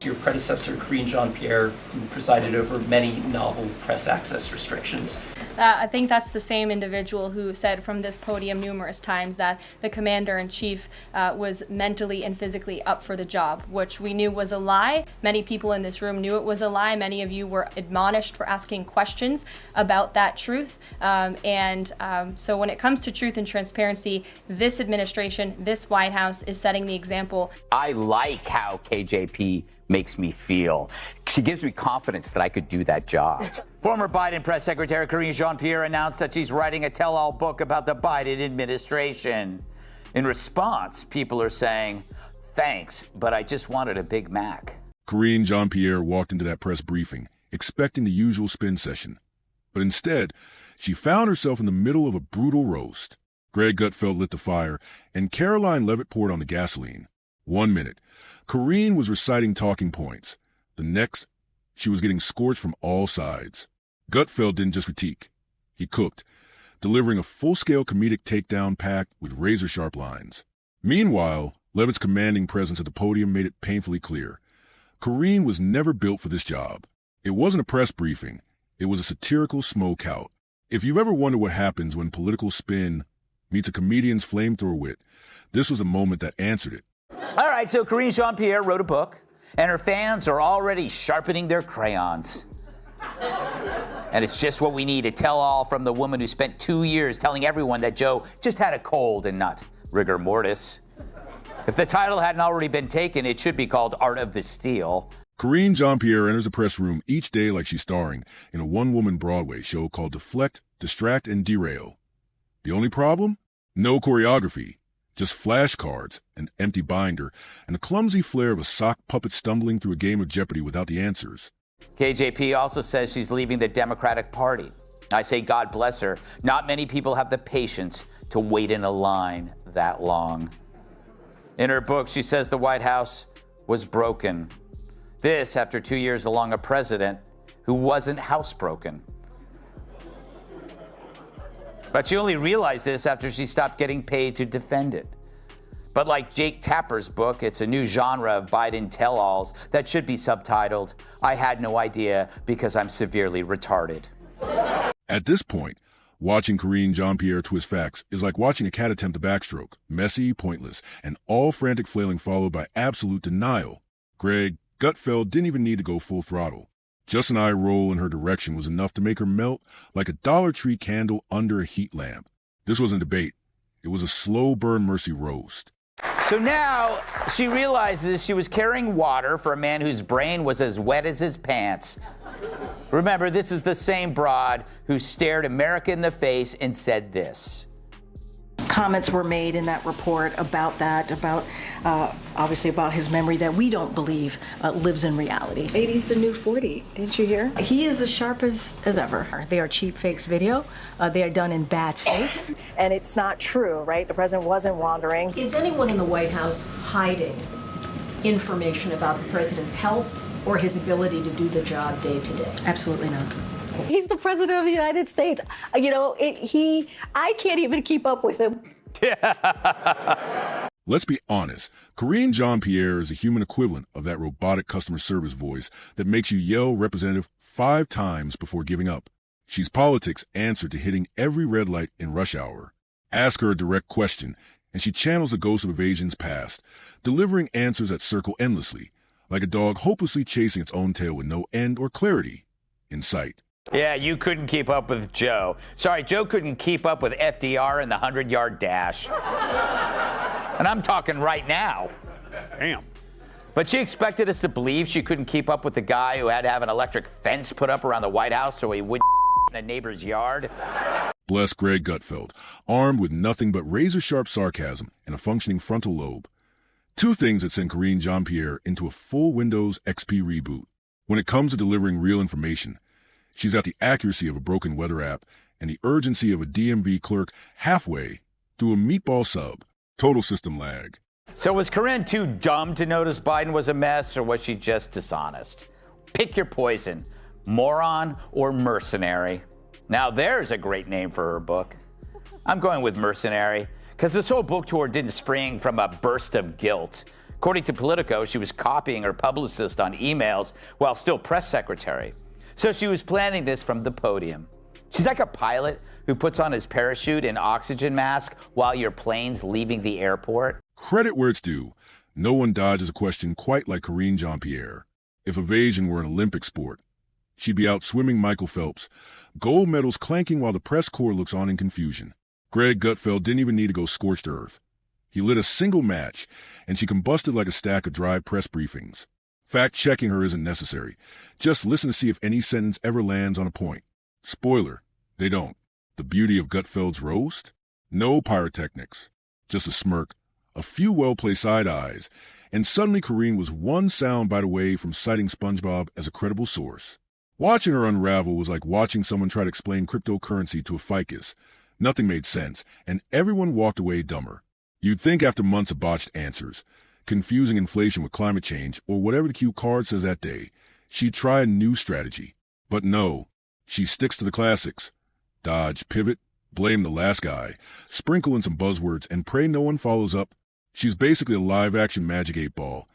Your predecessor, Karine Jean-Pierre, who presided over many novel press access restrictions. I think that's the same individual who said from this podium numerous times that the commander-in-chief was mentally and physically up for the job, which we knew was a lie. Many people in this room knew it was a lie. Many of you were admonished for asking questions about that truth. So when it comes to truth and transparency, this administration, this White House is setting the example. I like how KJP makes me feel. She gives me confidence that I could do that job. Former Biden press secretary Karine Jean-Pierre announced that she's writing a tell-all book about the Biden administration. In response, people are saying, thanks, but I just wanted a Big Mac. Karine Jean-Pierre walked into that press briefing, expecting the usual spin session. But instead, she found herself in the middle of a brutal roast. Greg Gutfeld lit the fire, and Karoline Leavitt poured on the gasoline. 1 minute, Karine was reciting talking points. The next, she was getting scorched from all sides. Gutfeld didn't just critique. He cooked, delivering a full-scale comedic takedown packed with razor-sharp lines. Meanwhile, Leavitt's commanding presence at the podium made it painfully clear. Karine was never built for this job. It wasn't a press briefing. It was a satirical smokeout. If you've ever wondered what happens when political spin meets a comedian's flamethrower wit, this was a moment that answered it. All right, so Karine Jean-Pierre wrote a book, and her fans are already sharpening their crayons. And it's just what we need, a tell-all from the woman who spent 2 years telling everyone that Joe just had a cold and not rigor mortis. If the title hadn't already been taken, it should be called Art of the Steal. Karine Jean-Pierre enters the press room each day like she's starring in a one-woman Broadway show called Deflect, Distract, and Derail. The only problem? No choreography. Just flashcards, an empty binder, and a clumsy flair of a sock puppet stumbling through a game of Jeopardy without the answers. KJP also says she's leaving the Democratic Party. I say God bless her. Not many people have the patience to wait in a line that long. In her book, she says the White House was broken. This after 2 years along a president who wasn't housebroken. But she only realized this after she stopped getting paid to defend it. But like Jake Tapper's book, it's a new genre of Biden tell-alls that should be subtitled, I had no idea because I'm severely retarded. At this point, watching Karine Jean-Pierre twist facts is like watching a cat attempt a backstroke, messy, pointless, and all frantic flailing followed by absolute denial. Greg Gutfeld didn't even need to go full throttle. Just an eye roll in her direction was enough to make her melt like a Dollar Tree candle under a heat lamp. This wasn't debate. It was a slow burn mercy roast. So now she realizes she was carrying water for a man whose brain was as wet as his pants. Remember, this is the same broad who stared America in the face and said this. Comments were made in that report about that, obviously about his memory that we don't believe lives in reality. 80's the new 40, didn't you hear? He is as sharp as ever. They are cheap fakes video. They are done in bad faith. And it's not true, right? The president wasn't wandering. Is anyone in the White House hiding information about the president's health or his ability to do the job day to day? Absolutely not. He's the president of the United States. You know, I can't even keep up with him. Let's be honest. Karine Jean-Pierre is a human equivalent of that robotic customer service voice that makes you yell representative 5 times before giving up. She's politics' answer to hitting every red light in rush hour. Ask her a direct question, and she channels the ghost of evasion's past, delivering answers that circle endlessly, like a dog hopelessly chasing its own tail with no end or clarity in sight. Yeah, you couldn't keep up with Joe. Sorry, Joe couldn't keep up with FDR in the 100-yard dash. And I'm talking right now. Damn. But she expected us to believe she couldn't keep up with the guy who had to have an electric fence put up around the White House so he wouldn't in the neighbor's yard. Bless Greg Gutfeld, armed with nothing but razor-sharp sarcasm and a functioning frontal lobe. 2 things that send Karine Jean-Pierre into a full Windows XP reboot. When it comes to delivering real information, she's got the accuracy of a broken weather app and the urgency of a DMV clerk halfway through a meatball sub. Total system lag. So was Karine too dumb to notice Biden was a mess, or was she just dishonest? Pick your poison, moron or mercenary. Now there's a great name for her book. I'm going with mercenary, because this whole book tour didn't spring from a burst of guilt. According to Politico, she was copying her publicist on emails while still press secretary. So she was planning this from the podium. She's like a pilot who puts on his parachute and oxygen mask while your plane's leaving the airport. Credit where it's due. No one dodges a question quite like Karine Jean-Pierre. If evasion were an Olympic sport, she'd be out swimming Michael Phelps, gold medals clanking while the press corps looks on in confusion. Greg Gutfeld didn't even need to go scorched earth. He lit a single match, and she combusted like a stack of dry press briefings. Fact-checking her isn't necessary. Just listen to see if any sentence ever lands on a point. Spoiler, they don't. The beauty of Gutfeld's roast? No pyrotechnics. Just a smirk, a few well-placed side eyes, and suddenly Karine was one soundbite away from citing SpongeBob as a credible source. Watching her unravel was like watching someone try to explain cryptocurrency to a ficus. Nothing made sense, and everyone walked away dumber. You'd think after months of botched answers, confusing inflation with climate change, or whatever the cue card says that day, she'd try a new strategy. But no, she sticks to the classics. Dodge, pivot, blame the last guy, sprinkle in some buzzwords, and pray no one follows up. She's basically a live-action Magic 8-Ball.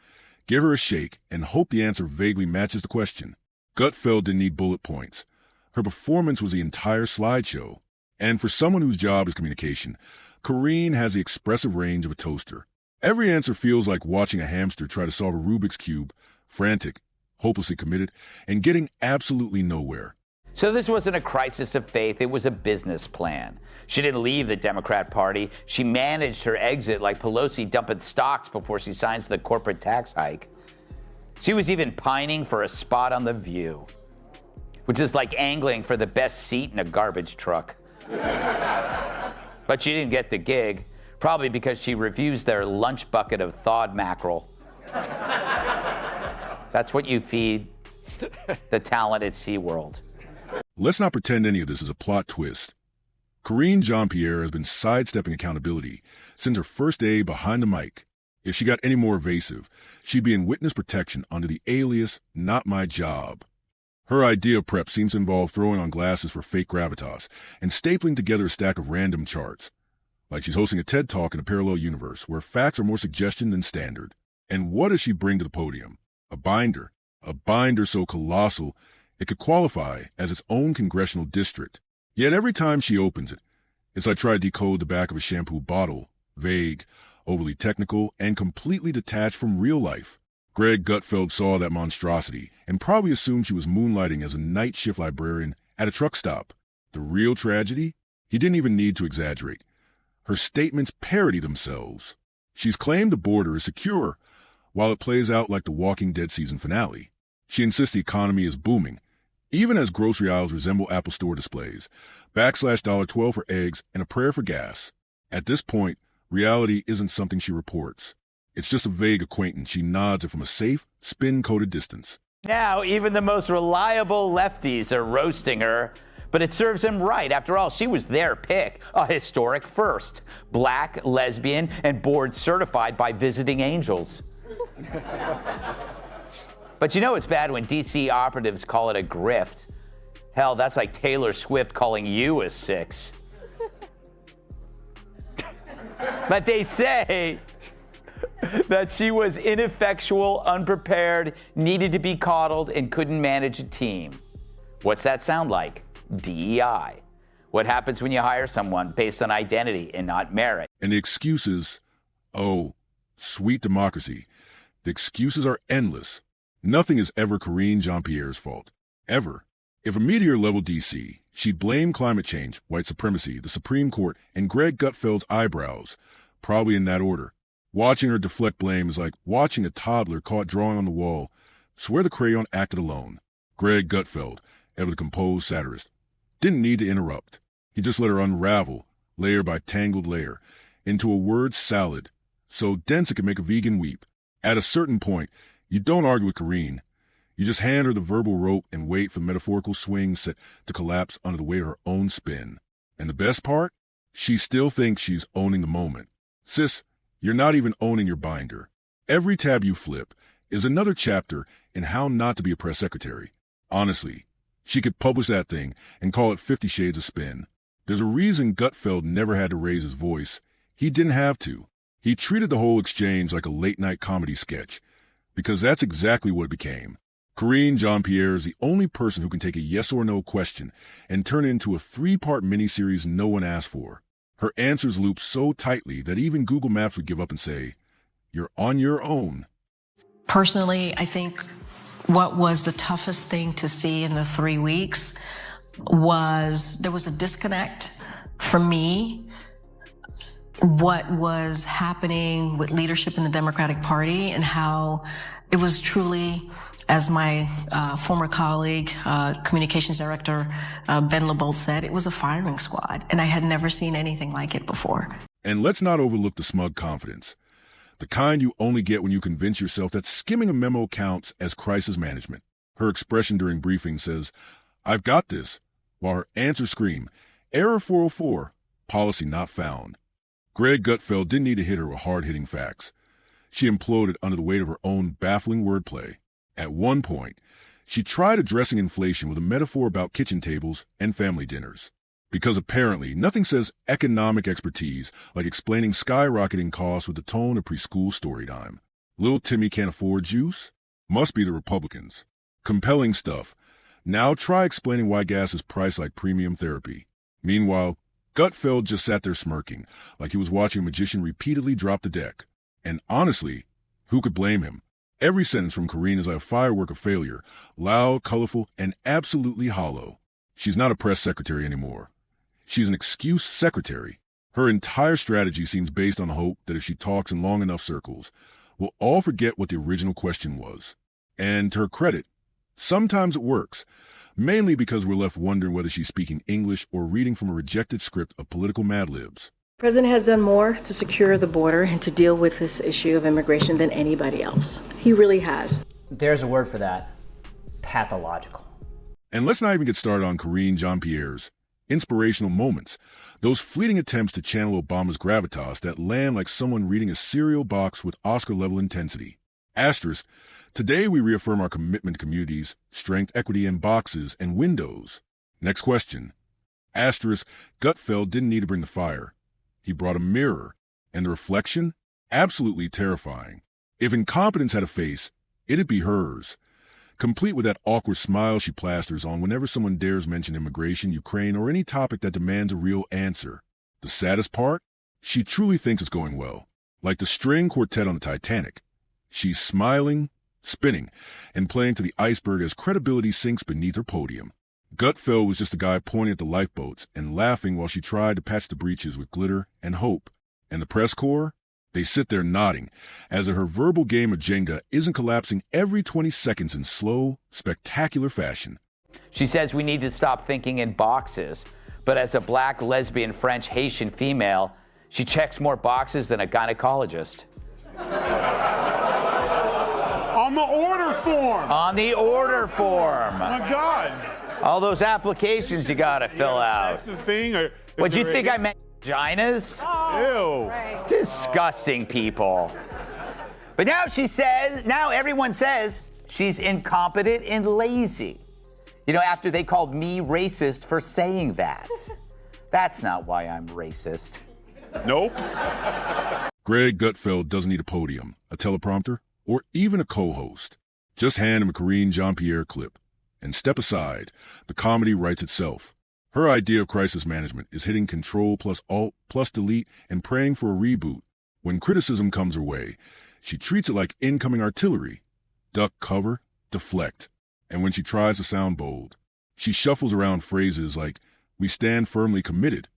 Give her a shake and hope the answer vaguely matches the question. Gutfeld didn't need bullet points. Her performance was the entire slideshow. And for someone whose job is communication, Karine has the expressive range of a toaster. Every answer feels like watching a hamster try to solve a Rubik's Cube, frantic, hopelessly committed, and getting absolutely nowhere. So this wasn't a crisis of faith, it was a business plan. She didn't leave the Democrat Party. She managed her exit like Pelosi dumping stocks before she signs the corporate tax hike. She was even pining for a spot on The View, which is like angling for the best seat in a garbage truck. But she didn't get the gig, probably because she refused their lunch bucket of thawed mackerel. That's what you feed the talent at SeaWorld. Let's not pretend any of this is a plot twist. Karine Jean-Pierre has been sidestepping accountability since her first day behind the mic. If she got any more evasive, she'd be in witness protection under the alias Not My Job. Her idea of prep seems to involve throwing on glasses for fake gravitas and stapling together a stack of random charts. Like she's hosting a TED Talk in a parallel universe where facts are more suggestion than standard. And what does she bring to the podium? A binder so colossal it could qualify as its own congressional district. Yet every time she opens it, it's like trying to decode the back of a shampoo bottle, vague, overly technical, and completely detached from real life. Greg Gutfeld saw that monstrosity and probably assumed she was moonlighting as a night shift librarian at a truck stop. The real tragedy? He didn't even need to exaggerate. Her statements parody themselves. She's claimed the border is secure, while it plays out like the Walking Dead season finale. She insists the economy is booming, even as grocery aisles resemble Apple Store displays, /$12 for eggs and a prayer for gas. At this point, reality isn't something she reports. It's just a vague acquaintance she nods at from a safe, spin-coated distance. Now, even the most reliable lefties are roasting her, but it serves him right. After all, she was their pick, a historic first. Black, lesbian, and board certified by Visiting Angels. But you know it's bad when DC operatives call it a grift. Hell, that's like Taylor Swift calling you a 6. But they say that she was ineffectual, unprepared, needed to be coddled, and couldn't manage a team. What's that sound like? DEI. What happens when you hire someone based on identity and not merit? And the excuses, oh, sweet democracy. The excuses are endless. Nothing is ever Karine Jean-Pierre's fault. Ever. If a meteor leveled DC, she'd blame climate change, white supremacy, the Supreme Court, and Greg Gutfeld's eyebrows, probably in that order. Watching her deflect blame is like watching a toddler caught drawing on the wall, swear the crayon acted alone. Greg Gutfeld, ever the composed satirist, didn't need to interrupt. He just let her unravel, layer by tangled layer, into a word salad, so dense it could make a vegan weep. At a certain point, you don't argue with Karine. You just hand her the verbal rope and wait for the metaphorical swing set to collapse under the weight of her own spin. And the best part? She still thinks she's owning the moment. Sis, you're not even owning your binder. Every tab you flip is another chapter in how not to be a press secretary. Honestly, she could publish that thing and call it 50 Shades of Spin. There's a reason Gutfeld never had to raise his voice. He didn't have to. He treated the whole exchange like a late-night comedy sketch, because that's exactly what it became. Karine Jean-Pierre is the only person who can take a yes or no question and turn it into a 3-part miniseries no one asked for. Her answers loop so tightly that even Google Maps would give up and say, "You're on your own." Personally, I think what was the toughest thing to see in the 3 weeks was there was a disconnect for me. What was happening with leadership in the Democratic Party and how it was truly, as my former colleague, communications director Ben LeBold said, it was a firing squad, and I had never seen anything like it before. And let's not overlook the smug confidence, the kind you only get when you convince yourself that skimming a memo counts as crisis management. Her expression during briefing says, "I've got this," while her answers scream, "Error 404, policy not found." Greg Gutfeld didn't need to hit her with hard-hitting facts. She imploded under the weight of her own baffling wordplay. At one point, she tried addressing inflation with a metaphor about kitchen tables and family dinners. Because apparently, nothing says economic expertise like explaining skyrocketing costs with the tone of preschool story time. Little Timmy can't afford juice? Must be the Republicans. Compelling stuff. Now try explaining why gas is priced like premium therapy. Meanwhile, Gutfeld just sat there smirking, like he was watching a magician repeatedly drop the deck. And honestly, who could blame him? Every sentence from Karine is like a firework of failure, loud, colorful, and absolutely hollow. She's not a press secretary anymore. She's an excuse secretary. Her entire strategy seems based on the hope that if she talks in long enough circles, we'll all forget what the original question was. And to her credit, sometimes it works, mainly because we're left wondering whether she's speaking English or reading from a rejected script of political Mad Libs. The president has done more to secure the border and to deal with this issue of immigration than anybody else. He really has. There's a word for that: pathological. And let's not even get started on Karine Jean-Pierre's inspirational moments, those fleeting attempts to channel Obama's gravitas that land like someone reading a cereal box with Oscar-level intensity. Asterisk, today we reaffirm our commitment to communities, strength, equity, and boxes and windows. Next question. Asterisk, Gutfeld didn't need to bring the fire. He brought a mirror, and the reflection? Absolutely terrifying. If incompetence had a face, it'd be hers, complete with that awkward smile she plasters on whenever someone dares mention immigration, Ukraine, or any topic that demands a real answer. The saddest part? She truly thinks it's going well, like the string quartet on the Titanic. She's smiling, spinning, and playing to the iceberg as credibility sinks beneath her podium. Gutfeld was just a guy pointing at the lifeboats and laughing while she tried to patch the breaches with glitter and hope. And the press corps? They sit there nodding, as if her verbal game of Jenga isn't collapsing every 20 seconds in slow, spectacular fashion. She says we need to stop thinking in boxes, but as a black, lesbian, French, Haitian female, she checks more boxes than a gynecologist. On the order form. On the order form. Oh my God. All those applications you gotta fill out. That's the thing. Or What'd you think I meant, vaginas? Ew. Right. Disgusting people. But now everyone says she's incompetent and lazy. You know, after they called me racist for saying that. That's not why I'm racist. Nope. Greg Gutfeld doesn't need a podium, a teleprompter, or even a co-host. Just hand him a Karine Jean-Pierre clip. And step aside. The comedy writes itself. Her idea of crisis management is hitting Control plus Alt plus Delete and praying for a reboot. When criticism comes her way, she treats it like incoming artillery. Duck, cover, deflect. And when she tries to sound bold, she shuffles around phrases like, "We stand firmly committed,"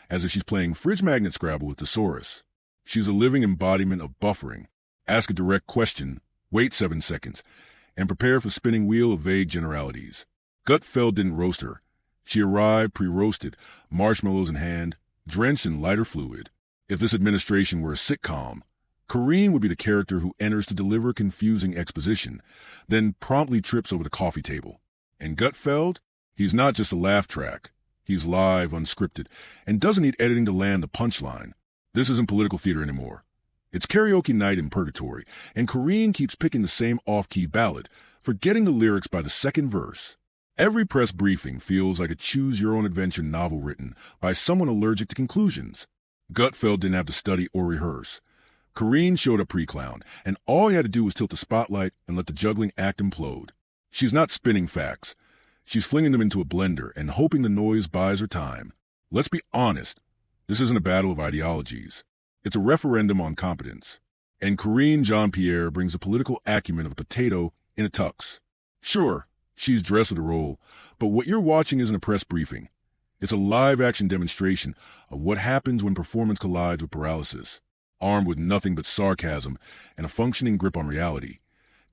as if she's playing fridge magnet Scrabble with Thesaurus. She's a living embodiment of buffering. Ask a direct question, wait 7 seconds, and prepare for spinning wheel of vague generalities. Gutfeld didn't roast her. She arrived pre-roasted, marshmallows in hand, drenched in lighter fluid. If this administration were a sitcom, Karine would be the character who enters to deliver confusing exposition, then promptly trips over the coffee table. And Gutfeld? He's not just a laugh track. He's live, unscripted, and doesn't need editing to land the punchline. This isn't political theater anymore. It's karaoke night in purgatory, and Karine keeps picking the same off-key ballad, forgetting the lyrics by the second verse. Every press briefing feels like a choose-your-own-adventure novel written by someone allergic to conclusions. Gutfeld didn't have to study or rehearse. Karine showed up pre-clown, and all he had to do was tilt the spotlight and let the juggling act implode. She's not spinning facts. She's flinging them into a blender and hoping the noise buys her time. Let's be honest. This isn't a battle of ideologies. It's a referendum on competence. And Karine Jean-Pierre brings the political acumen of a potato in a tux. Sure, she's dressed for the role, but what you're watching isn't a press briefing. It's a live-action demonstration of what happens when performance collides with paralysis. Armed with nothing but sarcasm and a functioning grip on reality,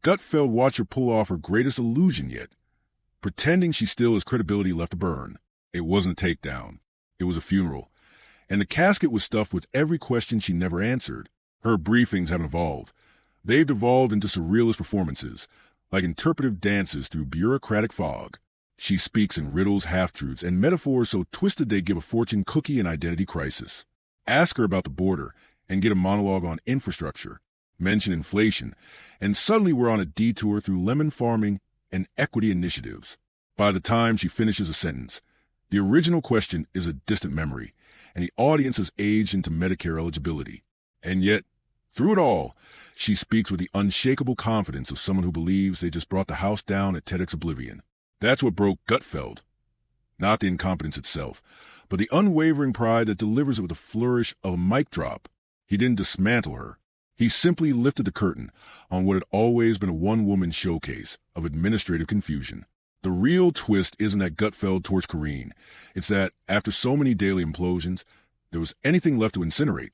Gutfeld watched her pull off her greatest illusion yet, pretending she still has credibility left to burn. It wasn't a takedown. It was a funeral. And the casket was stuffed with every question she never answered. Her briefings haven't evolved. They've devolved into surrealist performances, like interpretive dances through bureaucratic fog. She speaks in riddles, half-truths, and metaphors so twisted they give a fortune cookie an identity crisis. Ask her about the border, and get a monologue on infrastructure, mention inflation, and suddenly we're on a detour through lemon farming and equity initiatives. By the time she finishes a sentence, the original question is a distant memory, and the audience has aged into Medicare eligibility. And yet, through it all, she speaks with the unshakable confidence of someone who believes they just brought the house down at TEDx Oblivion. That's what broke Gutfeld. Not the incompetence itself, but the unwavering pride that delivers it with a flourish of a mic drop. He didn't dismantle her. He simply lifted the curtain on what had always been a one-woman showcase of administrative confusion. The real twist isn't that Gutfeld torched Karine. It's that, after so many daily implosions, there was anything left to incinerate.